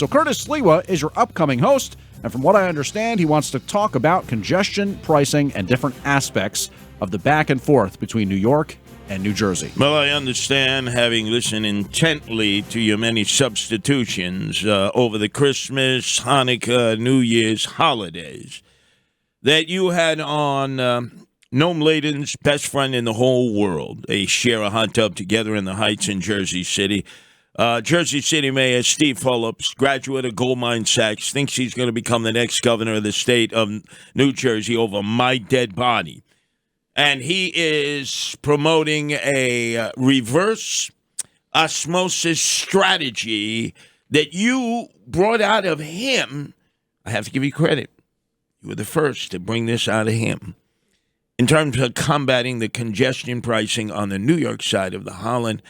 So Curtis Sliwa is your upcoming host, and from what I understand, he wants to talk about congestion, pricing, and different aspects of the back and forth between New York and New Jersey. Well, I understand, having listened intently to your many substitutions over the Christmas, Hanukkah, New Year's holidays, that you had on Noam Laden's best friend in the whole world. They share a hot tub together in the Heights in Jersey City. Jersey City Mayor Steve Phillips, graduate of Goldman Sachs, thinks he's going to become the next governor of the state of New Jersey over my dead body. And he is promoting a reverse osmosis strategy that you brought out of him. I have to give you credit. You were the first to bring this out of him. In terms of combating the congestion pricing on the New York side of the Holland,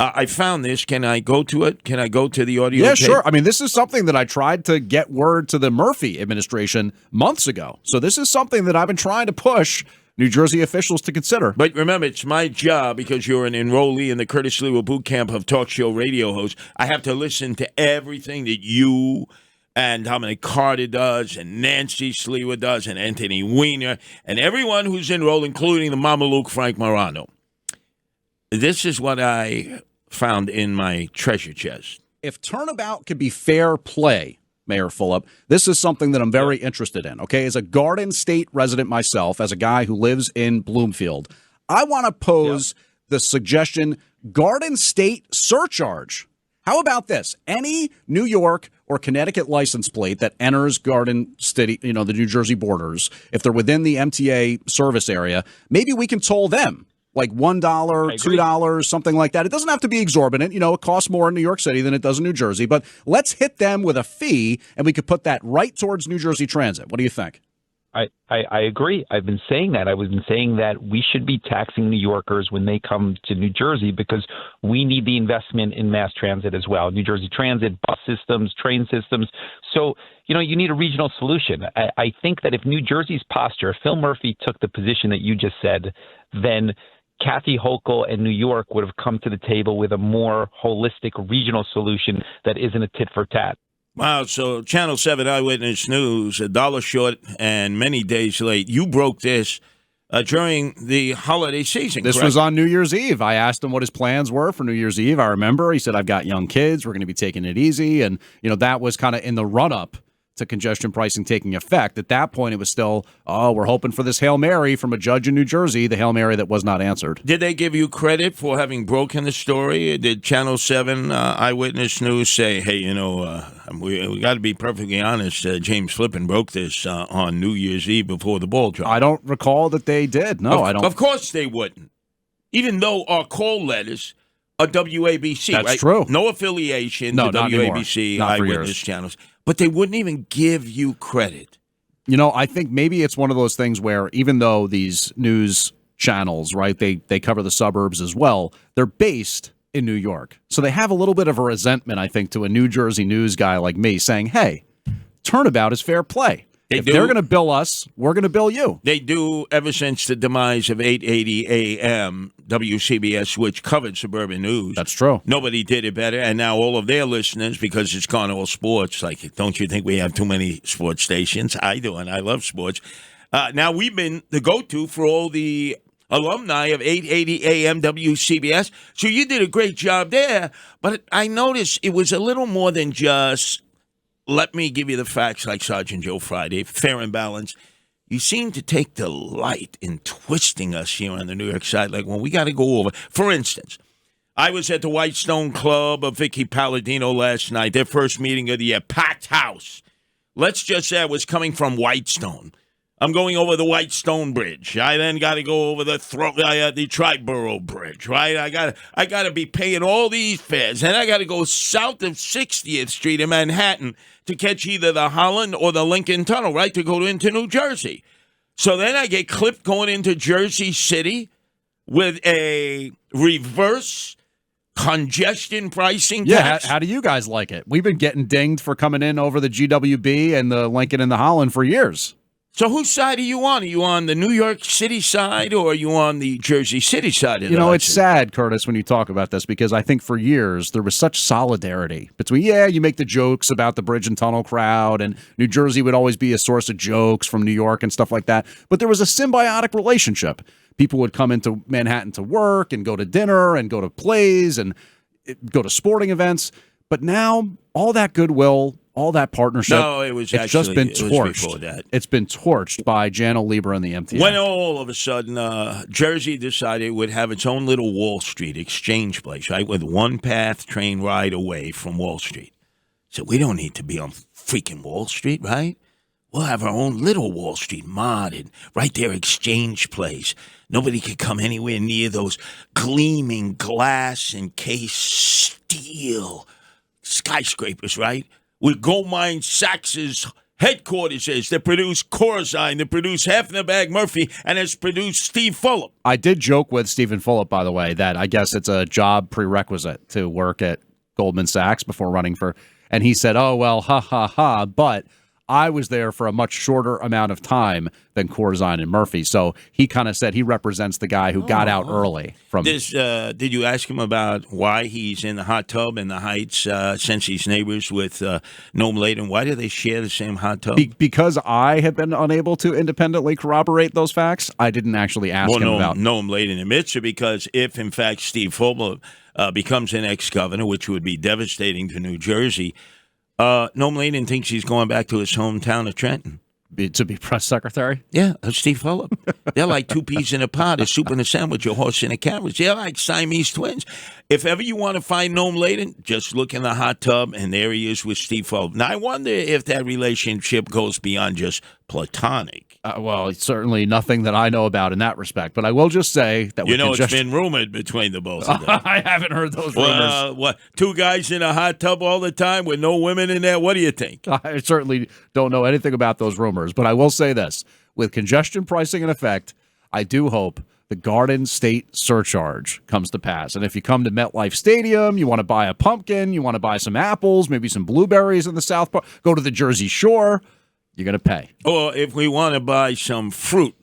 I found this. Can I go to it? Can I go to the audio Yeah, tape? sure. I mean, this is something that I tried to get word to the Murphy administration months ago. So this is something that I've been trying to push New Jersey officials to consider. But remember, it's my job, because you're an enrollee in the Curtis Sliwa boot camp of talk show radio hosts. I have to listen to everything that you and Dominic Carter does, and Nancy Sliwa does, and Anthony Weiner, and everyone who's enrolled, including the Mamaluke Frank Morano. This is what I found in my treasure chest. If turnabout could be fair play, Mayor Fulop, this is something that I'm very interested in, okay? As a Garden State resident myself, as a guy who lives in Bloomfield, I want to pose the suggestion, Garden State surcharge. How about this? Any New York or Connecticut license plate that enters Garden State, the New Jersey borders, if they're within the MTA service area, maybe we can toll them. Like $1, $2, something like that. It doesn't have to be exorbitant. It costs more in New York City than it does in New Jersey. But let's hit them with a fee, and we could put that right towards New Jersey Transit. What do you think? I agree. I've been saying that. I've been saying that we should be taxing New Yorkers when they come to New Jersey, because we need the investment in mass transit as well. New Jersey Transit, bus systems, train systems. So, you need a regional solution. I think that if New Jersey's posture, if Phil Murphy took the position that you just said, then Kathy Hochul and New York would have come to the table with a more holistic regional solution that isn't a tit for tat. Wow, so Channel 7 Eyewitness News, $1 short and many days late. You broke this during the holiday season, This correct? was on New Year's Eve. I asked him what his plans were for New Year's Eve. I remember he said, I've got young kids. We're going to be taking it easy. And, that was kind of in the run-up to congestion pricing taking effect. At that point, it was still, we're hoping for this Hail Mary from a judge in New Jersey, the Hail Mary that was not answered. Did they give you credit for having broken the story? Did Channel 7 Eyewitness News say, hey, we got to be perfectly honest, James Flippin broke this on New Year's Eve before the ball dropped? I don't recall that they did. No, I don't. Of course they wouldn't. Even though our call letters are WABC, That's right? true. No affiliation No, to not anymore. WABC Not for Eyewitness years. channels. But they wouldn't even give you credit. I think maybe it's one of those things where even though these news channels, right, they cover the suburbs as well, they're based in New York. So they have a little bit of a resentment, I think, to a New Jersey news guy like me saying, hey, turnabout is fair play. If they're going to bill us, we're going to bill you. They do, ever since the demise of 880 AM, WCBS, which covered suburban news. That's true. Nobody did it better. And now all of their listeners, because it's gone all sports, like, don't you think we have too many sports stations? I do, and I love sports. Now we've been the go-to for all the alumni of 880 AM WCBS. So you did a great job there. But I noticed it was a little more than just, let me give you the facts like Sergeant Joe Friday, fair and balanced. You seem to take delight in twisting us here on the New York side, like when we got to go over. For instance, I was at the Whitestone Club of Vicky Palladino last night, their first meeting of the year, packed house. Let's just say I was coming from Whitestone. I'm going over the Whitestone Bridge. I then got to go over the Triborough Bridge, right? I got to be paying all these fares, and I got to go south of 60th Street in Manhattan to catch either the Holland or the Lincoln Tunnel, right, to go into New Jersey. So then I get clipped going into Jersey City with a reverse congestion pricing tax. How do you guys like it? We've been getting dinged for coming in over the GWB and the Lincoln and the Holland for years. So whose side are you on? Are you on the New York City side or are you on the Jersey City side of the It's Hudson? sad, Curtis, when you talk about this, because I think for years there was such solidarity between, you make the jokes about the bridge and tunnel crowd, and New Jersey would always be a source of jokes from New York and stuff like that. But there was a symbiotic relationship. People would come into Manhattan to work and go to dinner and go to plays and go to sporting events. But now all that goodwill, all that partnership, No, it's just been it was torched. before that. It's been torched by Jano Lieber and the MTA. When all of a sudden Jersey decided it would have its own little Wall Street exchange place, right, with one path train ride away from Wall Street. So we don't need to be on freaking Wall Street, right? We'll have our own little Wall Street modded, right there, exchange place. Nobody could come anywhere near those gleaming glass encased steel skyscrapers, right? Where Goldmine Sachs's headquarters is. They produce Corzine, they produce Hefner Murphy, and it's produced Steve Fulop. I did joke with Stephen Fulop, by the way, that I guess it's a job prerequisite to work at Goldman Sachs before running for, and he said, oh, well, ha, ha, ha, but I was there for a much shorter amount of time than Corzine and Murphy. So he kind of said he represents the guy who got out early from Did you ask him about why he's in the hot tub in the Heights since he's neighbors with Noam Laden? Why do they share the same hot tub? Because I have been unable to independently corroborate those facts, I didn't actually ask him about Noam Laden admits it, because if, in fact, Steve Fulop becomes an ex-governor, which would be devastating to New Jersey, Noam Laden thinks he's going back to his hometown of Trenton. To be press secretary? Yeah, that's Steve Fulop. They're like two peas in a pod, a soup and a sandwich, a horse and a carriage. They're like Siamese twins. If ever you want to find Noam Laden, just look in the hot tub, and there he is with Steve Fulop. Now, I wonder if that relationship goes beyond just platonic. Well, it's certainly nothing that I know about in that respect. But I will just say that it's been rumored between the both of them. I haven't heard those rumors. What? Two guys in a hot tub all the time with no women in there? What do you think? I certainly don't know anything about those rumors. But I will say this. With congestion pricing in effect, I do hope the Garden State surcharge comes to pass. And if you come to MetLife Stadium, you want to buy a pumpkin, you want to buy some apples, maybe some blueberries in the South Park, go to the Jersey Shore, you're going to pay. Or if we want to buy some fruit,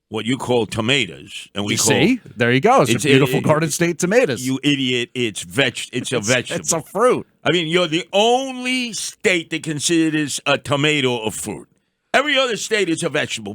what you call tomatoes, and see, there you go. It's beautiful Garden State tomatoes. You idiot! It's a vegetable. It's a fruit. I mean, you're the only state that considers a tomato a fruit. Every other state is a vegetable.